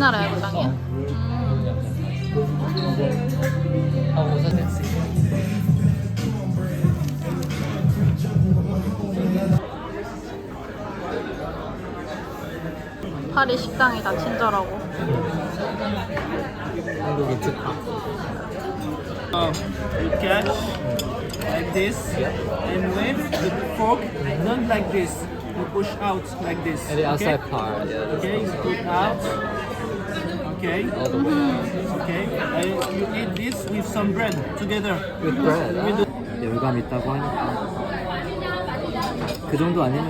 우리나라 야구장이야? 하고 사진 찍 파리 식당이 다 친절하고. 한국인 특화. You catch like this and with the fork, not like this. You push out like this. And the Okay? outside part, yeah. Okay, you put out. Okay. All the way. Okay. And you eat this with some bread together. With bread. With the 열감 있다고 하니까 그 정도 아니면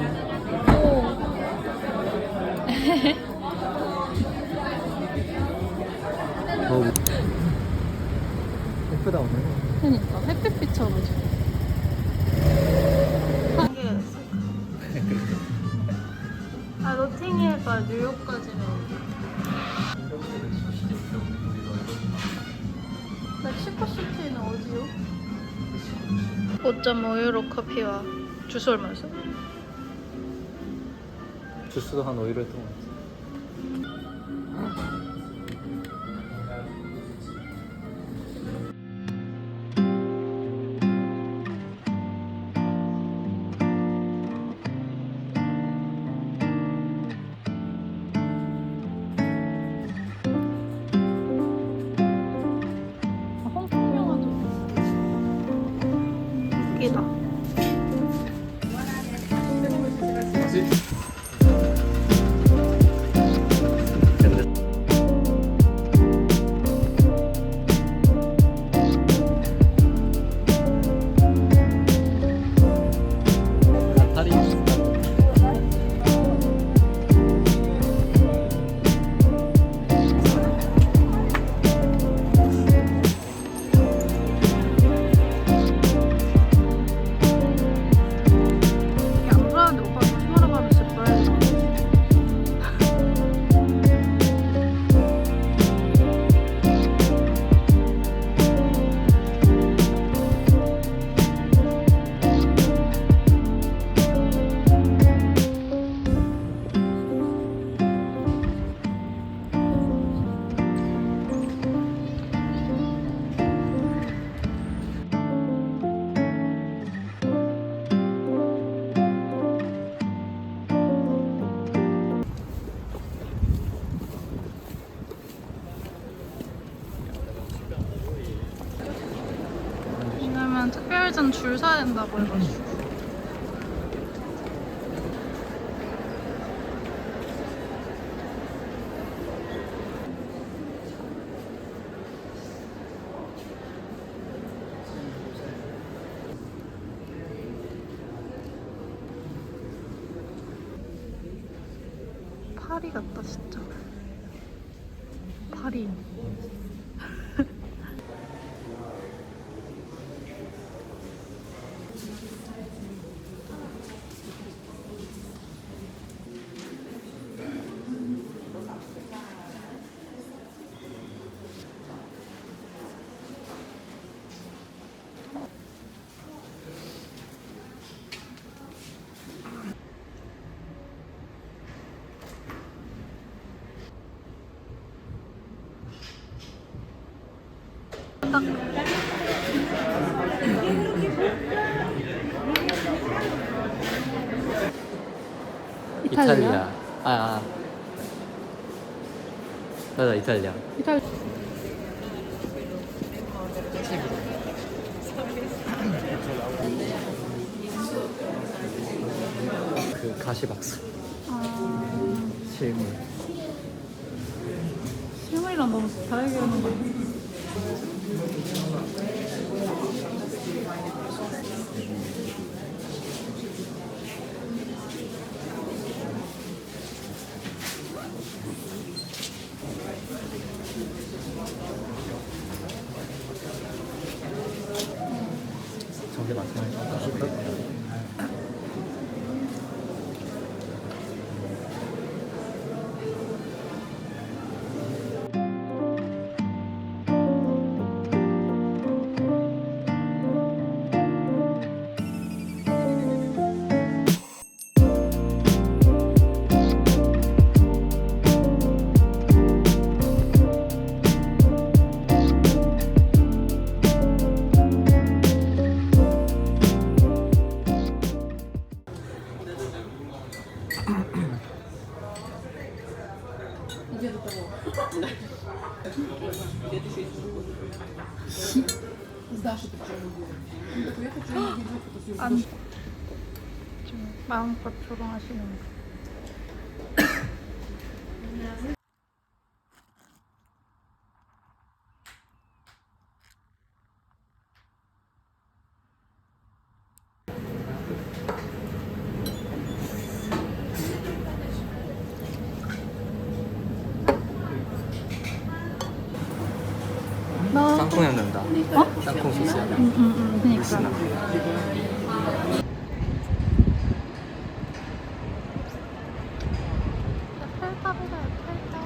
더 예쁘다 오늘. 그러니까 햇빛빛처럼 지금. 아 노팅힐과 뉴욕까지는 멕시코 시티는 어디요? 5.5유로 커피와 주스 얼마였어? 주스도 한 5유로 했던 것 같아. 홍콩 영화도 웃기다. 다리 이게 안 불안한데 오빠 조심하라고 하면 진짜 불안해. 왜냐면 특별전 줄 서야 된다고 해가지고. 파리 같다 진짜. 파리. 딱 이탈리아. 맞아, 이탈리아. 이탈 그 가시박스. 아, 실물. 실물이랑 너무 다르게 하는 거 아니야? 저게 마찬가지야. 안. 좀 마음껏 조롱하시는 거. 땅콩 향 난다. 어? 땅콩 소스 향. 그니까. 팔다 보다 팔다.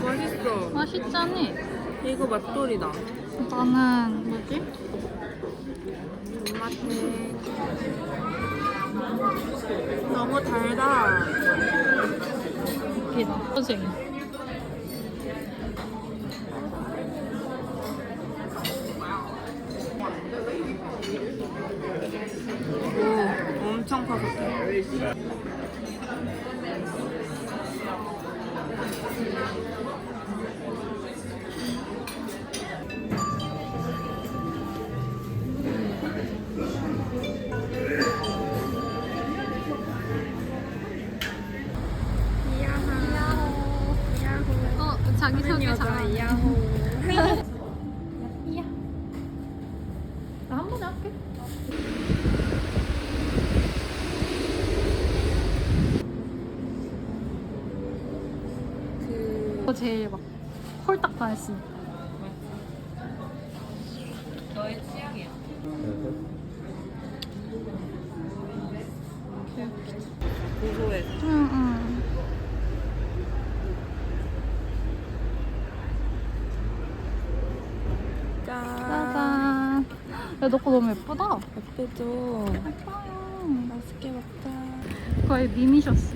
맛있어. 맛있잖니? 이거 맛돌이다. 나는 뭐지? 맛해. 너무 달다. 웃기다. 선생님. 오, 엄청 바삭해. 자기 소개 잘하네. 야호. 이야. 나 한 번에 할게. 제일 막 홀딱 반했으니까. 너의 취향이야. 고소해서. 응. 짜잔. 야, 너 거 너무 예쁘다. 예쁘죠? 예뻐요. 맛있게 먹자. 거의 미미셨어.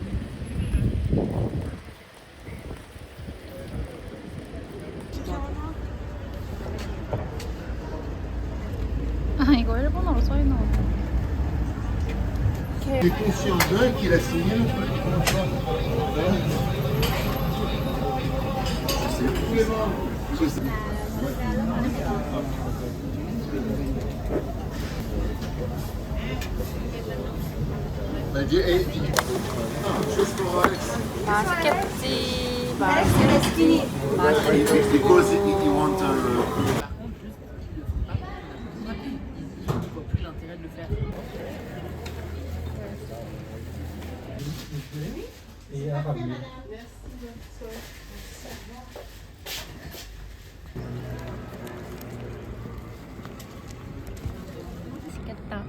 아, 이거 일본어로 써있나 보다. Les conscients d'un qui la signe. Bence 맛있겠지. 맛있겠지. because you want 맛있겠다.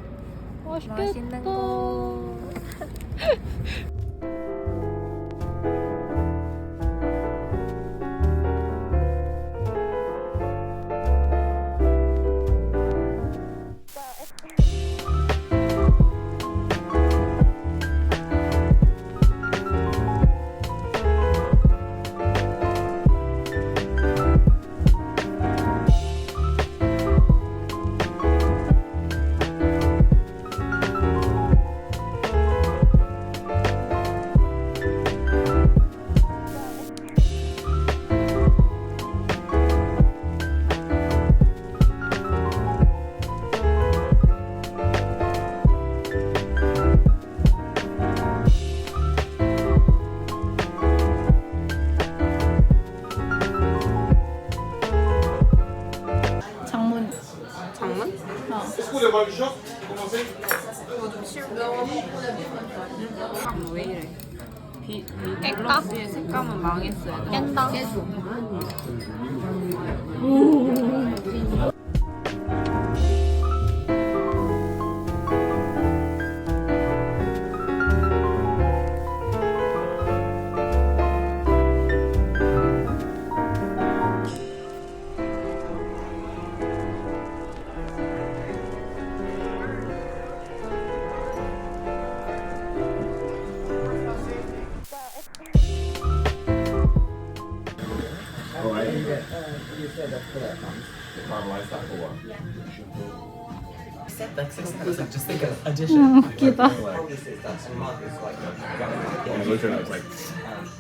맛있겠다. 맛있는 거. 장문. 장문? 왜 이래? 깰까? 블럭스의 색감은 망했어요. 깬다. 웃기다.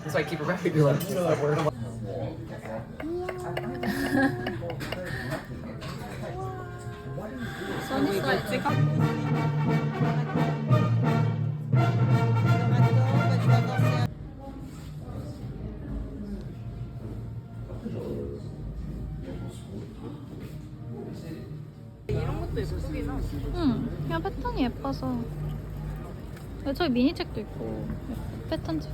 So I keep a record. You're like, word. 이거 찍어? 이런 것도 예쁘긴 하다. 응. 그냥 패턴이 예뻐서. 저기 미니책도 있고 패턴 책.